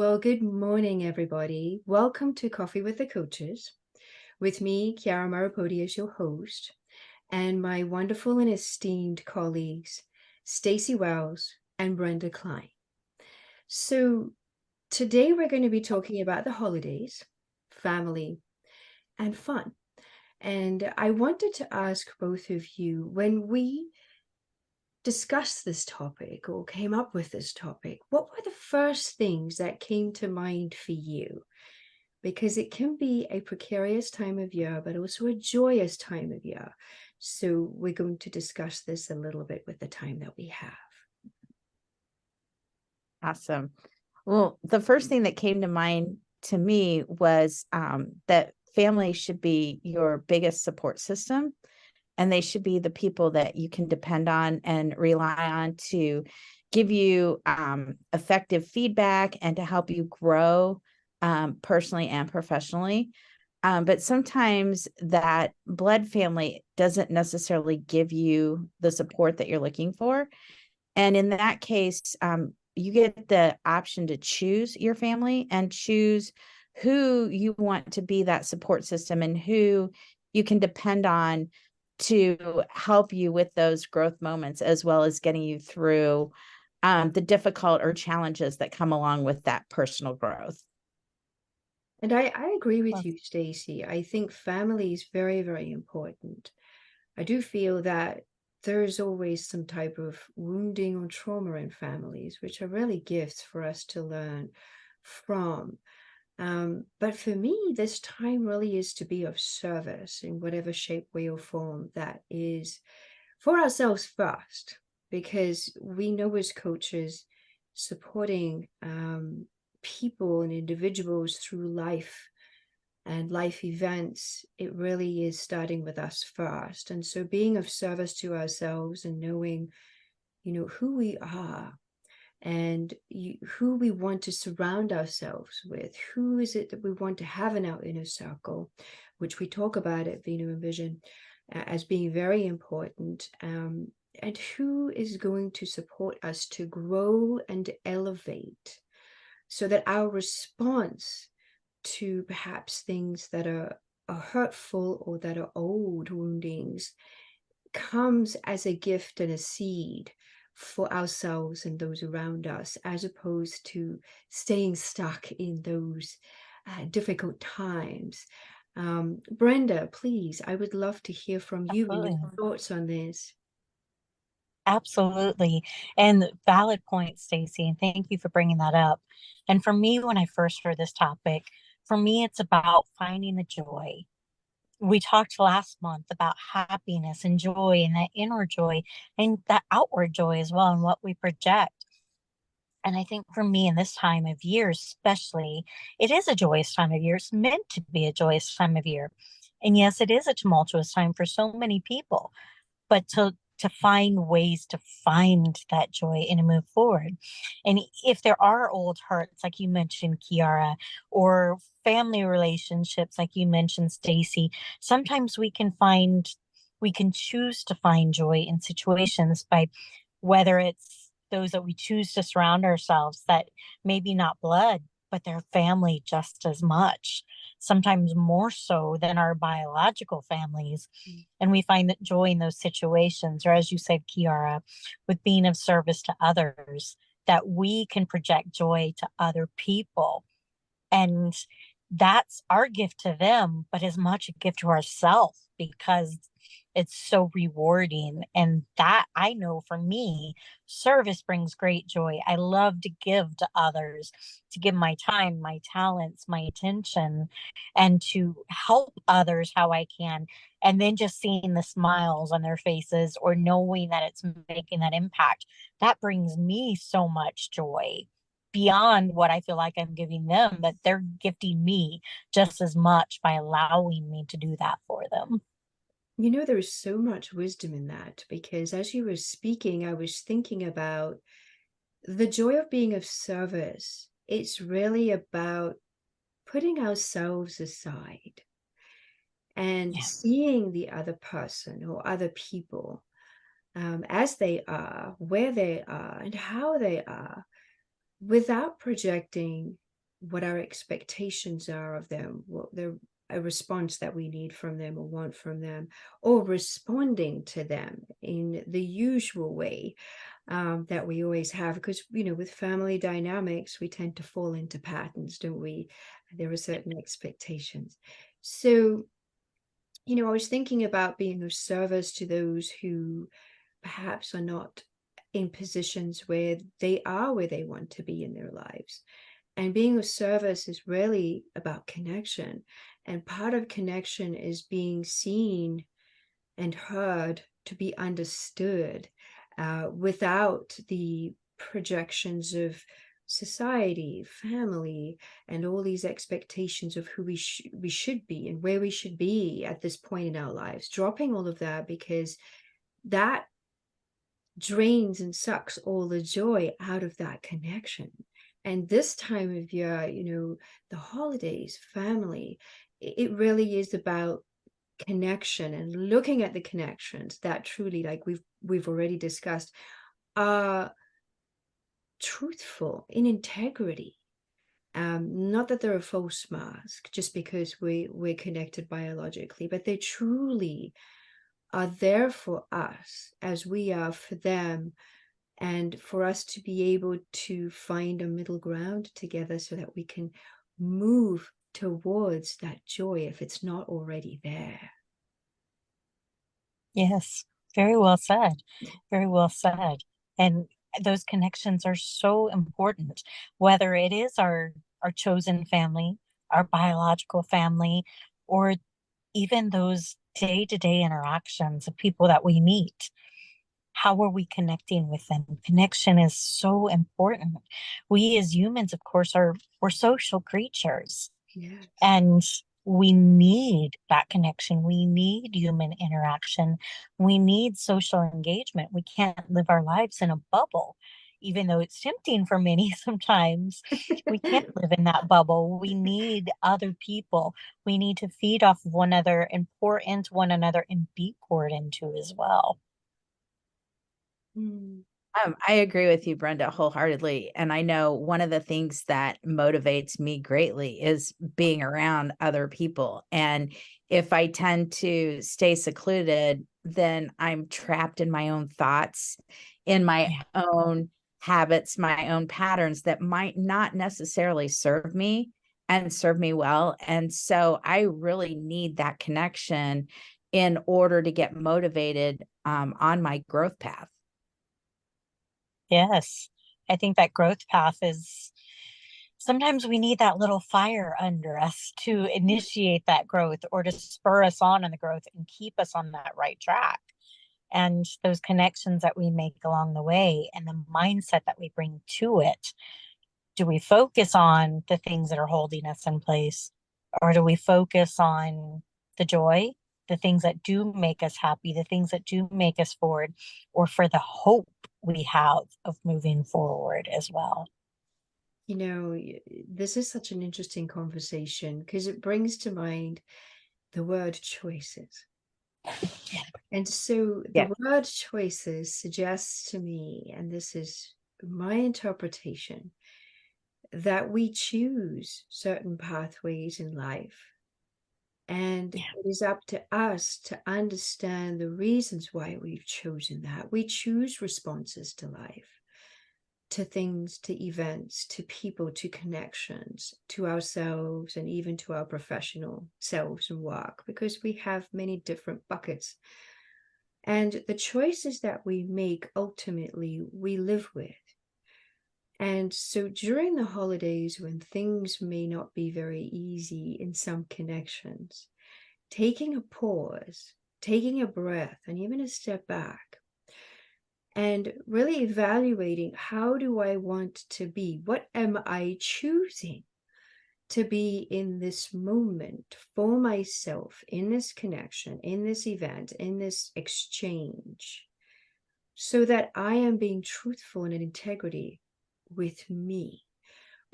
Well, good morning, everybody. Welcome to Coffee with the Coaches. With me, Chiara Marrapodi, as your host, and my wonderful and esteemed colleagues, Stacey Wells and Brenda Klein. So today we're going to be talking about the holidays, family, and fun. And I wanted to ask both of you, when we discussed this topic or came up with this topic, what were the first things that came to mind for you? Because it can be a precarious time of year, but also a joyous time of year. So we're going to discuss this a little bit with the time that we have. Awesome. Well, the first thing that came to mind to me was that family should be your biggest support system, and they should be the people that you can depend on and rely on to give you effective feedback and to help you grow personally and professionally. But sometimes that blood family doesn't necessarily give you the support that you're looking for. And in that case, you get the option to choose your family and choose who you want to be that support system and who you can depend on to help you with those growth moments, as well as getting you through the difficult or challenges that come along with that personal growth. And I agree with you, Stacey. I think family is very, very important. I do feel that there's always some type of wounding or trauma in families, which are really gifts for us to learn from. But for me, this time really is to be of service in whatever shape, way, or form that is for ourselves first, because we know as coaches, supporting people and individuals through life and life events, it really is starting with us first. And so being of service to ourselves and knowing, who we are and who we want to surround ourselves with, who is it that we want to have in our inner circle, which we talk about at Vino and Vision as being very important, and who is going to support us to grow and elevate so that our response to perhaps things that are hurtful or that are old woundings comes as a gift and a seed for ourselves and those around us, as opposed to staying stuck in those difficult times. Brenda, please, I would love to hear from you and Absolutely. your thoughts on this. Absolutely. And valid point, Stacey. And thank you for bringing that up. And for me, when I first heard this topic, for me, it's about finding the joy. We talked last month about happiness and joy and that inner joy and that outward joy as well and what we project. And I think for me in this time of year, especially, it is a joyous time of year. It's meant to be a joyous time of year. And yes, it is a tumultuous time for so many people, but to find ways to find that joy and to move forward. And if there are old hurts, like you mentioned, Kiara, or family relationships, like you mentioned, Stacy, sometimes we can choose to find joy in situations by whether it's those that we choose to surround ourselves that maybe not blood, but they're family just as much, sometimes more so than our biological families. And we find that joy in those situations, or as you said, Kiara, with being of service to others, that we can project joy to other people. And that's our gift to them, but as much a gift to ourselves because it's so rewarding. And that I know for me, service brings great joy. I love to give to others, to give my time, my talents, my attention, and to help others how I can. And then just seeing the smiles on their faces or knowing that it's making that impact, that brings me so much joy beyond what I feel like I'm giving them, that they're gifting me just as much by allowing me to do that for them. There is so much wisdom in that, because as you were speaking, I was thinking about the joy of being of service. It's really about putting ourselves aside and Yeah. seeing the other person or other people as they are, where they are, and how they are, without projecting what our expectations are of them, what a response that we need from them or want from them, or responding to them in the usual way that we always have. Because, with family dynamics, we tend to fall into patterns, don't we? There are certain expectations. So, I was thinking about being of service to those who perhaps are not in positions where they are where they want to be in their lives. And being of service is really about connection. And part of connection is being seen and heard, to be understood, without the projections of society, family, and all these expectations of who we should be and where we should be at this point in our lives. Dropping all of that, because that drains and sucks all the joy out of that connection. And this time of year, the holidays, family, it really is about connection, and looking at the connections that truly, like we've already discussed, are truthful, in integrity. Not that they're a false mask just because we're connected biologically, but they truly are there for us as we are for them, and for us to be able to find a middle ground together so that we can move towards that joy if it's not already there. Yes, very well said. Very well said. And those connections are so important, whether it is our chosen family, our biological family, or even those day-to-day interactions of people that we meet. How are we connecting with them? Connection is so important. We as humans, of course, we're social creatures. Yes. And we need that connection. We need human interaction. We need social engagement. We can't live our lives in a bubble, even though it's tempting for many sometimes. We can't live in that bubble. We need other people. We need to feed off of one another and pour into one another and be poured into as well. Mm. I agree with you, Brenda, wholeheartedly. And I know one of the things that motivates me greatly is being around other people. And if I tend to stay secluded, then I'm trapped in my own thoughts, in my Yeah. own habits, my own patterns that might not necessarily serve me and serve me well. And so I really need that connection in order to get motivated on my growth path. Yes. I think that growth path is sometimes we need that little fire under us to initiate that growth or to spur us on in the growth and keep us on that right track. And those connections that we make along the way and the mindset that we bring to it. Do we focus on the things that are holding us in place? Or do we focus on the joy, the things that do make us happy, the things that do make us forward, or for the hope we have of moving forward as well? This is such an interesting conversation because it brings to mind the word choices. And so Yeah. the word choices suggests to me, and this is my interpretation, that we choose certain pathways in life. And it is up to us to understand the reasons why we've chosen that. We choose responses to life, to things, to events, to people, to connections, to ourselves, and even to our professional selves and work, because we have many different buckets. And the choices that we make, ultimately, we live with. And so during the holidays, when things may not be very easy in some connections, taking a pause, taking a breath, and even a step back, and really evaluating, how do I want to be? What am I choosing to be in this moment for myself, in this connection, in this event, in this exchange, so that I am being truthful and in integrity with me?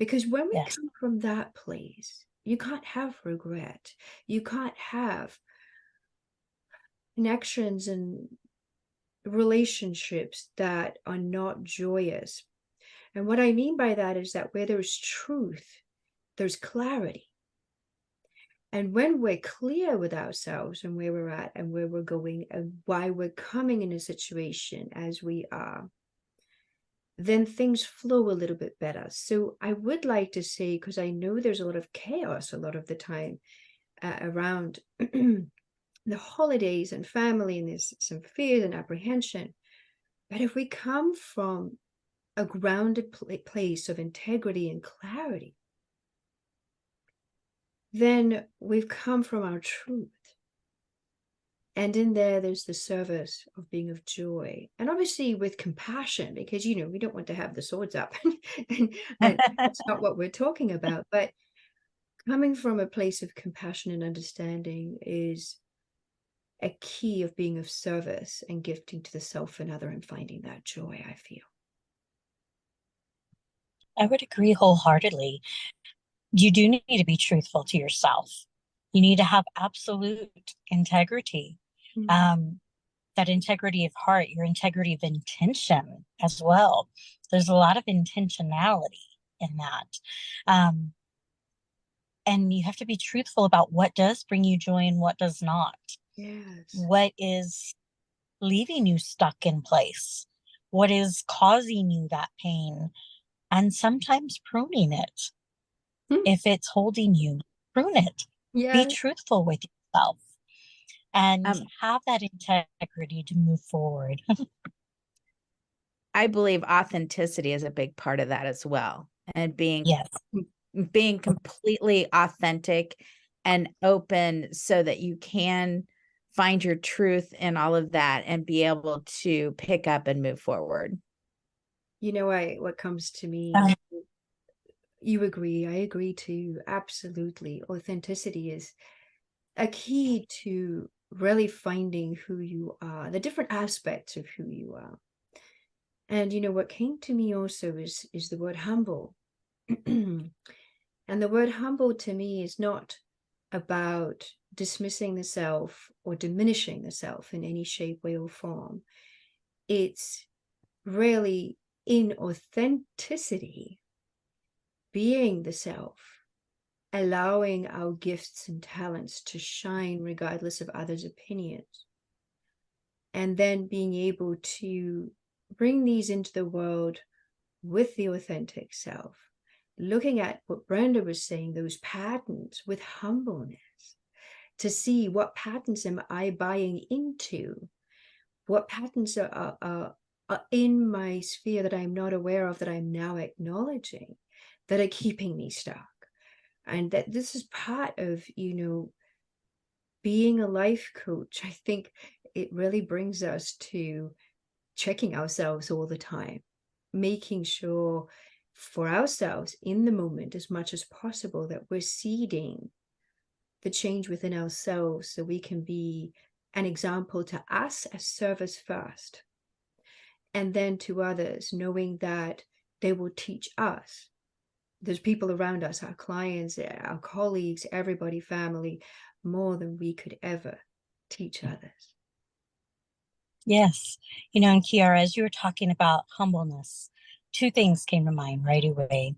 Because when we Yes. come from that place, you can't have regret. You can't have connections and relationships that are not joyous. And what I mean by that is that where there's truth, there's clarity. And when we're clear with ourselves and where we're at and where we're going and why we're coming in a situation as we are, then things flow a little bit better. So I would like to say, because I know there's a lot of chaos a lot of the time around the holidays and family, and there's some fear and apprehension. But if we come from a grounded place of integrity and clarity, then we've come from our truth. And in there's the service of being of joy. And obviously with compassion, because, we don't want to have the swords up. and that's not what we're talking about. But coming from a place of compassion and understanding is a key of being of service and gifting to the self and other and finding that joy, I feel. I would agree wholeheartedly. You do need to be truthful to yourself. You need to have absolute integrity. That integrity of heart, your integrity of intention as well. There's a lot of intentionality in that. And you have to be truthful about what does bring you joy and what does not. Yes. What is leaving you stuck in place? What is causing you that pain? And sometimes pruning it. If it's holding you, prune it. Yeah. Be truthful with yourself and have that integrity to move forward. I believe authenticity is a big part of that as well. And being completely authentic and open so that you can find your truth in all of that and be able to pick up and move forward. What comes to me, you agree, I agree too. Absolutely. Authenticity is a key to really finding who you are, the different aspects of who you are. And what came to me also is the word humble. And the word humble to me is not about dismissing the self or diminishing the self in any shape, way, or form. It's really in authenticity, being the self, allowing our gifts and talents to shine regardless of others' opinions, and then being able to bring these into the world with the authentic self, looking at what Brenda was saying, those patterns with humbleness, to see what patterns am I buying into, what patterns are in my sphere that I'm not aware of, that I'm now acknowledging, that are keeping me stuck. And that this is part of, being a life coach. I think it really brings us to checking ourselves all the time, making sure for ourselves in the moment as much as possible that we're seeding the change within ourselves so we can be an example to us as service first, and then to others, knowing that they will teach us. There's people around us, our clients, our colleagues, everybody, family, more than we could ever teach others. Yes. And Chiara, as you were talking about humbleness, two things came to mind right away.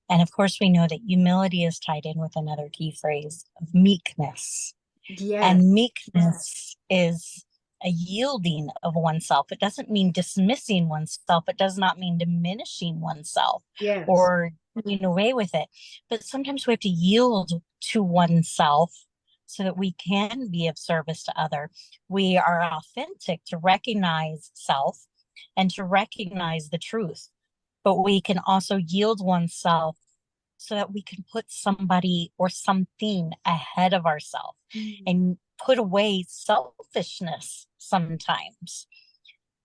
And of course, we know that humility is tied in with another key phrase of meekness. Yeah. And meekness is a yielding of oneself. It doesn't mean dismissing oneself. It does not mean diminishing oneself or doing away with it. But sometimes we have to yield to oneself so that we can be of service to other. We are authentic to recognize self and to recognize the truth, but we can also yield oneself so that we can put somebody or something ahead of ourselves and put away selfishness sometimes.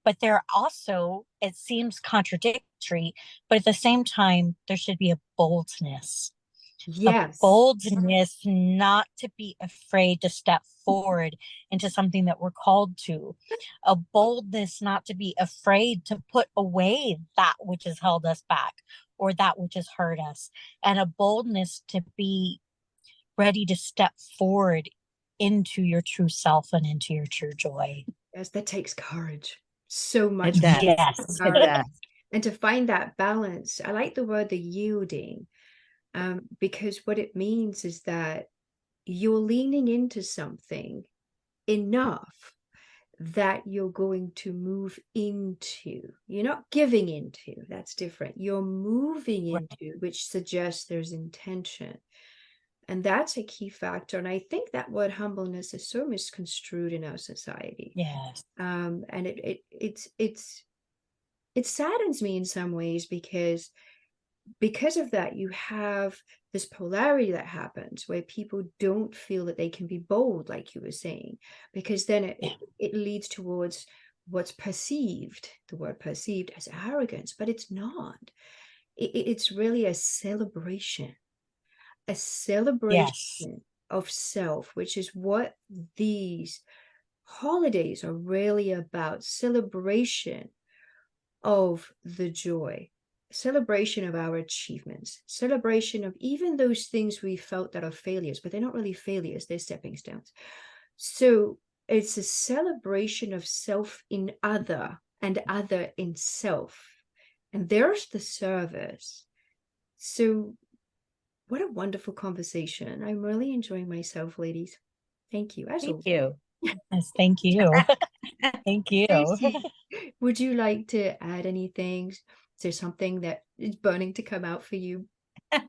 But there also, it seems contradictory, but at the same time, there should be a boldness. Yes. A boldness not to be afraid to step forward into something that we're called to. A boldness not to be afraid to put away that which has held us back or that which has hurt us. And a boldness to be ready to step forward into your true self and into your true joy. Yes, that takes courage. So much. It does. Yes. It does. And to find that balance, I like the word, the yielding. Because what it means is that you're leaning into something enough that you're going to move into. You're not giving into, that's different. You're moving Right. into, which suggests there's intention. And that's a key factor. And I think that word humbleness is so misconstrued in our society. Yes. And it saddens me in some ways because of that, you have this polarity that happens where people don't feel that they can be bold, like you were saying, because then it leads towards what's perceived, the word perceived, as arrogance, but it's not. It's really a celebration Yes. of self, which is what these holidays are really about. Celebration of the joy, celebration of our achievements, celebration of even those things we felt that are failures, but they're not really failures, they're stepping stones. So it's a celebration of self in other and other in self. And there's the service. So what a wonderful conversation. I'm really enjoying myself, ladies. Thank you, as Thank always. you. Yes, thank you. Thank you. Stacey, would you like to add anything? Is there something that is burning to come out for you? um,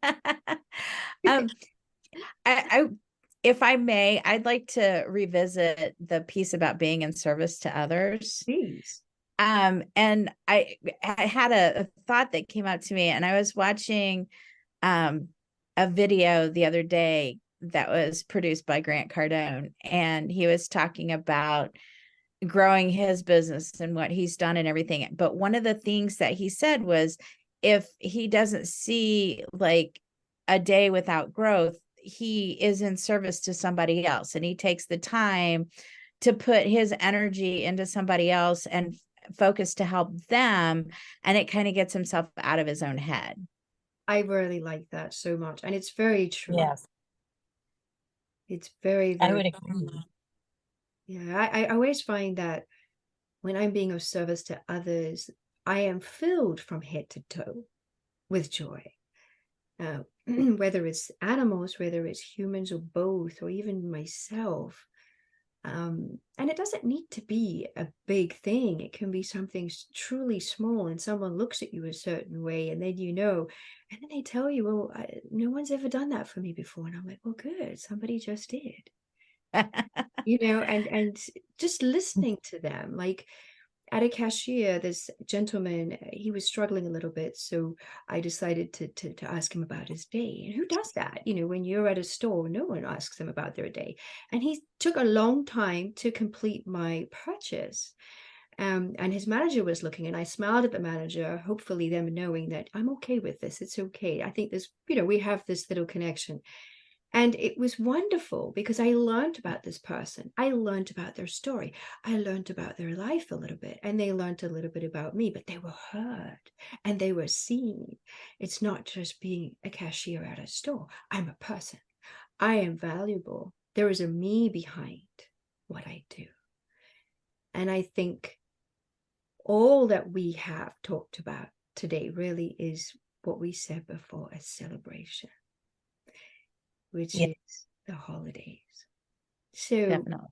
I, if I may, I'd like to revisit the piece about being in service to others. Please. And I had a thought that came out to me, and I was watching a video the other day that was produced by Grant Cardone, and he was talking about growing his business and what he's done and everything. But one of the things that he said was, if he doesn't see like a day without growth, he is in service to somebody else, and he takes the time to put his energy into somebody else and focus to help them, and it kind of gets himself out of his own head. I really like that so much. And it's very true. Yes, It's very, I very would agree. true. Yeah, I always find that when I'm being of service to others, I am filled from head to toe with joy. Whether it's animals, whether it's humans, or both, or even myself. And it doesn't need to be a big thing. It can be something truly small, and someone looks at you a certain way, and then and then they tell you, well, no one's ever done that for me before. And I'm like, well, good, somebody just did. And just listening to them, like at a cashier, this gentleman, he was struggling a little bit, so I decided to ask him about his day. And who does that? When you're at a store, no one asks them about their day. And he took a long time to complete my purchase. And his manager was looking, and I smiled at the manager, hopefully them knowing that I'm okay with this. It's okay. I think we have this little connection. And it was wonderful because I learned about this person. I learned about their story. I learned about their life a little bit, and they learned a little bit about me, but they were heard and they were seen. It's not just being a cashier at a store. I'm a person. I am valuable. There is a me behind what I do. And I think all that we have talked about today really is what we said before, a celebration, which Yeah. is the holidays. So Definitely.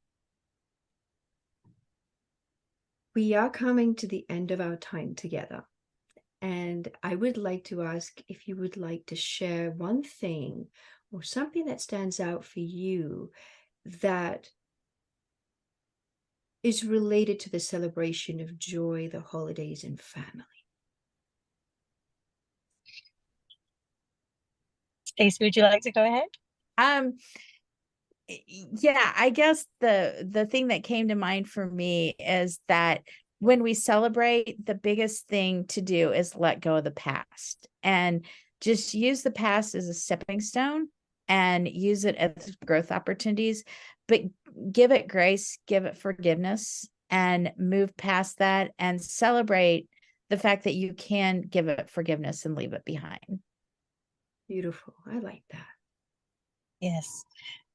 we are coming to the end of our time together. And I would like to ask if you would like to share one thing or something that stands out for you that is related to the celebration of joy, the holidays, and family. Stacey, would you like to go ahead? Yeah, I guess the thing that came to mind for me is that when we celebrate, the biggest thing to do is let go of the past and just use the past as a stepping stone and use it as growth opportunities, but give it grace, give it forgiveness, and move past that and celebrate the fact that you can give it forgiveness and leave it behind. Beautiful. I like that. Yes.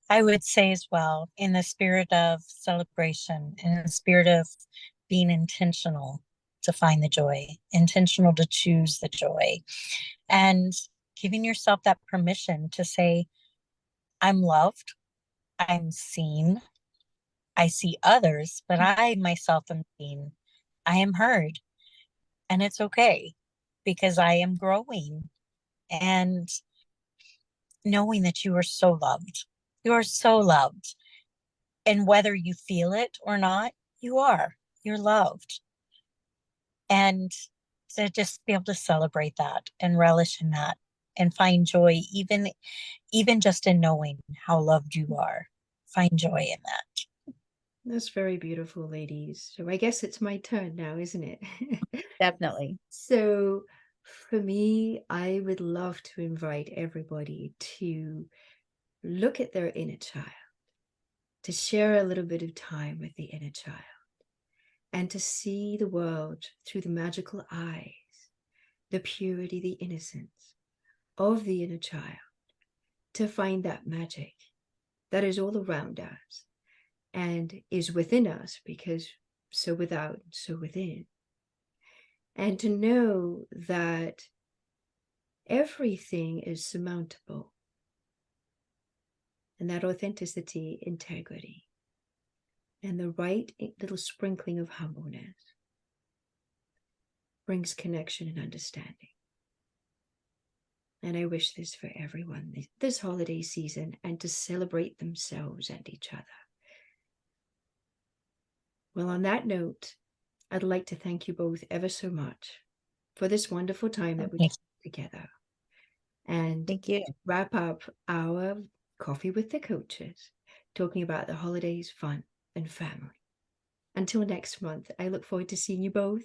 I would say as well, in the spirit of celebration, in the spirit of being intentional to find the joy, intentional to choose the joy, and giving yourself that permission to say, I'm loved, I'm seen, I see others, but I myself am seen, I am heard, and it's okay because I am growing. And knowing that you are so loved, you are so loved. And whether you feel it or not, you're loved. And to just be able to celebrate that and relish in that and find joy, even just in knowing how loved you are. Find joy in that. That's very beautiful, ladies. So I guess it's my turn now, isn't it? Definitely. So for me, I would love to invite everybody to look at their inner child, to share a little bit of time with the inner child, and to see the world through the magical eyes, the purity, the innocence of the inner child, to find that magic that is all around us and is within us, because so without, so within. And to know that everything is surmountable, and that authenticity, integrity, and the right little sprinkling of humbleness brings connection and understanding. And I wish this for everyone this holiday season, and to celebrate themselves and each other. Well, on that note, I'd like to thank you both ever so much for this wonderful time that we Thank had together. And Thank you. to wrap up our Coffee with the Coaches, talking about the holidays, fun, and family. Until next month, I look forward to seeing you both